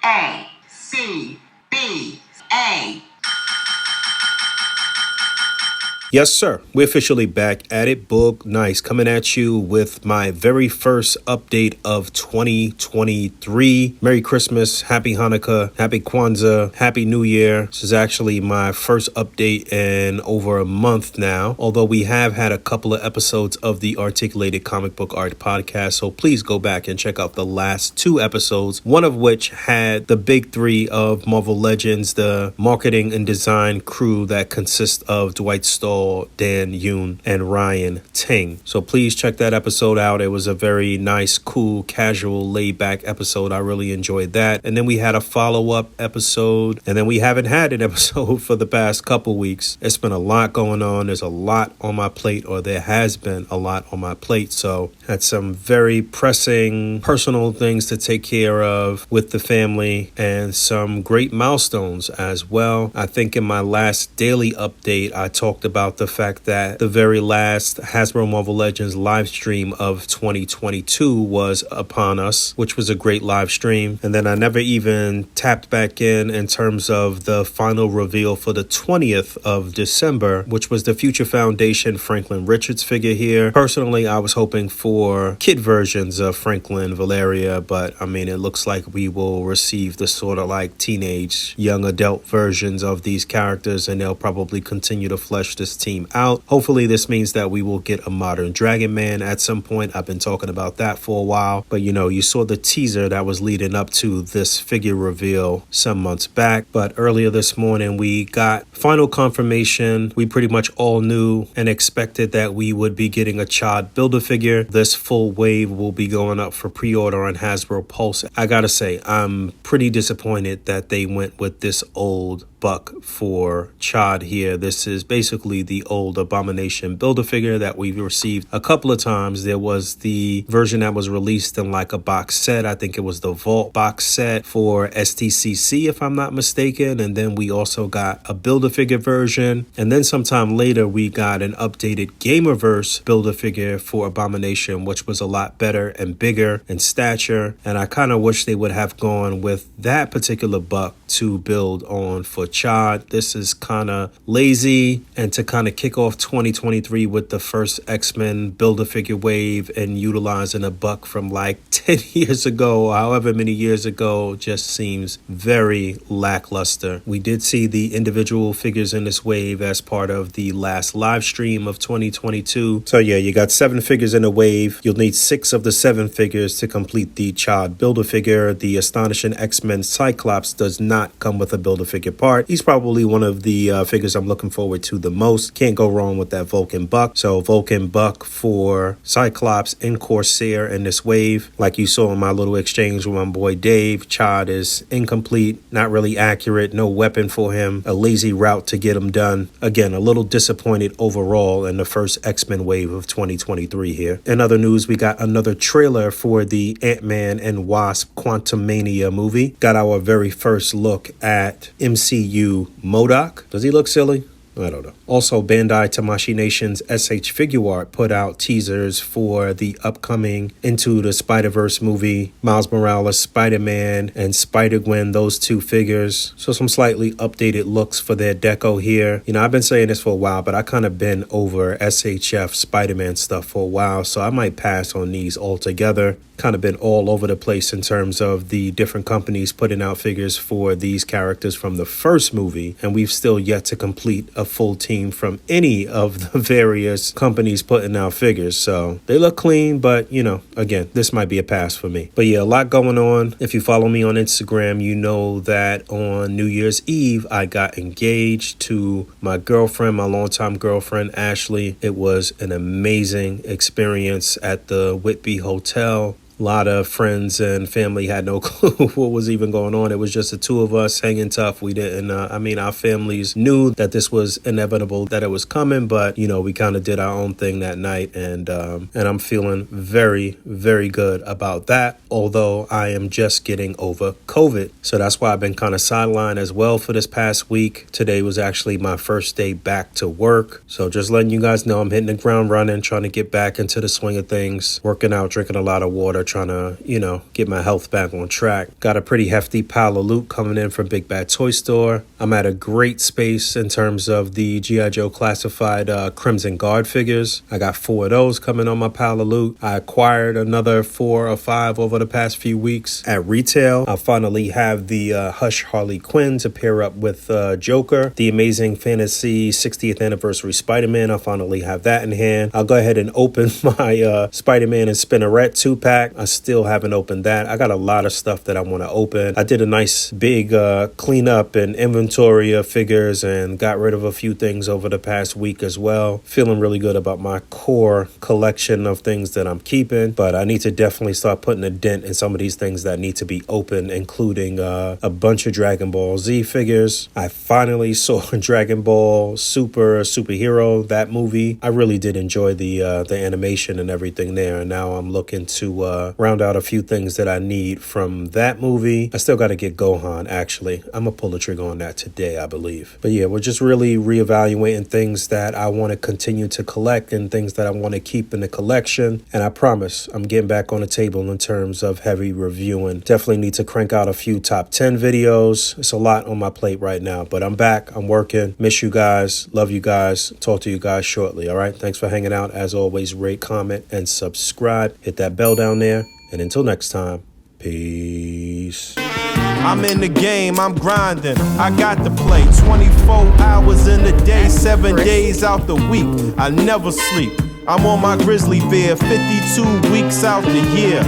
A.C.B.A. Yes, sir. We're officially back at it. Boog, nice. Coming at you with my very first update of 2023. Merry Christmas, Happy Hanukkah, Happy Kwanzaa, Happy New Year. This is actually my first update in over a month now, although we have had a couple of episodes of the Articulated Comic Book Art podcast, so please go back and check out the last two episodes, one of which had the big three of Marvel Legends, the marketing and design crew that consists of Dwight Stahl, Dan Yoon, and Ryan Ting. So please check that episode out. It was a very nice, cool, casual, laid-back episode. I really enjoyed that. And then we had a follow-up episode, and then we haven't had an episode for the past couple weeks. It's been a lot going on. There's a lot on my plate, or there has been a lot on my plate. So had some very pressing personal things to take care of with the family, and some great milestones as well. I think in my last daily update, I talked about the fact that the very last Hasbro Marvel Legends live stream of 2022 was upon us, which was a great live stream. And then I never even tapped back in terms of the final reveal for the 20th of December, which was the Future Foundation Franklin Richards figure here. Personally, I was hoping for kid versions of Franklin Valeria, but I mean, it looks like we will receive the sort of like teenage, young adult versions of these characters, and they'll probably continue to flesh this team out. Hopefully this means that we will get a modern Dragon Man at some point. I've been talking about that for a while, but you know, you saw the teaser that was leading up to this figure reveal some months back. But earlier this morning we got final confirmation. We pretty much all knew and expected that we would be getting a Ch'od Build-A-Figure. This full wave will be going up for pre-order on Hasbro Pulse. I gotta say, I'm pretty disappointed that they went with this old buck for Ch'od here. This is basically the old Abomination Build-A-Figure that we've received a couple of times. There was the version that was released in like a box set. I think it was the Vault box set for STCC, if I'm not mistaken. And then we also got a Build-A-Figure version. And then sometime later, we got an updated Gamerverse Build-A-Figure for Abomination, which was a lot better and bigger in stature. And I kind of wish they would have gone with that particular buck to build on for Ch'od. This is kind of lazy, and to kind of kick off 2023 with the first X-Men Build-A-Figure wave and utilizing a buck from like 10 years ago, however many years ago, just seems very lackluster. We did see the individual figures in this wave as part of the last live stream of 2022. So yeah, you got 7 figures in a wave. You'll need 6 of the 7 figures to complete the Ch'od Build-A-Figure. The Astonishing X-Men Cyclops does not come with a Build-A-Figure part. He's probably one of the figures I'm looking forward to the most. Can't go wrong with that Vulcan buck. So Vulcan buck for Cyclops and Corsair in this wave. Like you saw in my little exchange with my boy Dave, Ch'od is incomplete, not really accurate, no weapon for him, a lazy route to get him done. Again, a little disappointed overall in the first X-Men wave of 2023 here. In other news, we got another trailer for the Ant-Man and Wasp Quantumania movie. Got our very first look at MCU MODOK. Does he look silly? I don't know. Also, Bandai Tamashii Nation's S.H. Figuart put out teasers for the upcoming Into the Spider-Verse movie, Miles Morales, Spider-Man, and Spider-Gwen, those 2 figures. So some slightly updated looks for their deco here. You know, I've been saying this for a while, but I kind of been over SHF Spider-Man stuff for a while, so I might pass on these altogether. Kind of been all over the place in terms of the different companies putting out figures for these characters from the first movie, and we've still yet to complete a full team from any of the various companies putting out figures. So they look clean, but you know, again, this might be a pass for me. But yeah, a lot going on. If you follow me on Instagram, you know that on New Year's Eve I got engaged to my girlfriend, my longtime girlfriend Ashley. It was an amazing experience at the Whitby Hotel. A lot of friends and family had no clue what was even going on. It was just the 2 of us hanging tough. We didn't, our families knew that this was inevitable, that it was coming, but, you know, we kind of did our own thing that night. And I'm feeling very, very good about that, although I am just getting over COVID. So that's why I've been kind of sidelined as well for this past week. Today was actually my first day back to work. So just letting you guys know I'm hitting the ground running, trying to get back into the swing of things, working out, drinking a lot of water, trying to, you know, get my health back on track. Got a pretty hefty pile of loot coming in from Big Bad Toy Store. I'm at a great space in terms of the G.I. Joe classified Crimson Guard figures. I got 4 of those coming on my pile of loot. I acquired another 4 or 5 over the past few weeks. At retail, I finally have the Hush Harley Quinn to pair up with Joker. The Amazing Fantasy 60th Anniversary Spider-Man, I finally have that in hand. I'll go ahead and open my Spider-Man and Spinneret 2-pack. I still haven't opened that. I got a lot of stuff that I want to open. I did a nice big cleanup and inventory of figures and got rid of a few things over the past week as well. Feeling really good about my core collection of things that I'm keeping, but I need to definitely start putting a dent in some of these things that need to be open, including a bunch of Dragon Ball Z figures. I finally saw Dragon Ball Superhero, that movie. I really did enjoy the animation and everything there, and now I'm looking to round out a few things that I need from that movie. I still got to get Gohan, actually. I'm gonna pull the trigger on that today, I believe. But yeah, we're just really reevaluating things that I want to continue to collect and things that I want to keep in the collection. And I promise I'm getting back on the table in terms of heavy reviewing. Definitely need to crank out a few top 10 videos. It's a lot on my plate right now, but I'm back. I'm working. Miss you guys. Love you guys. Talk to you guys shortly. All right. Thanks for hanging out. As always, rate, comment, and subscribe. Hit that bell down there. And until next time, peace. I'm in the game, I'm grinding, I got to play 24 hours in a day, 7 days out the week, I never sleep. I'm on my grizzly bear, 52 weeks out the year.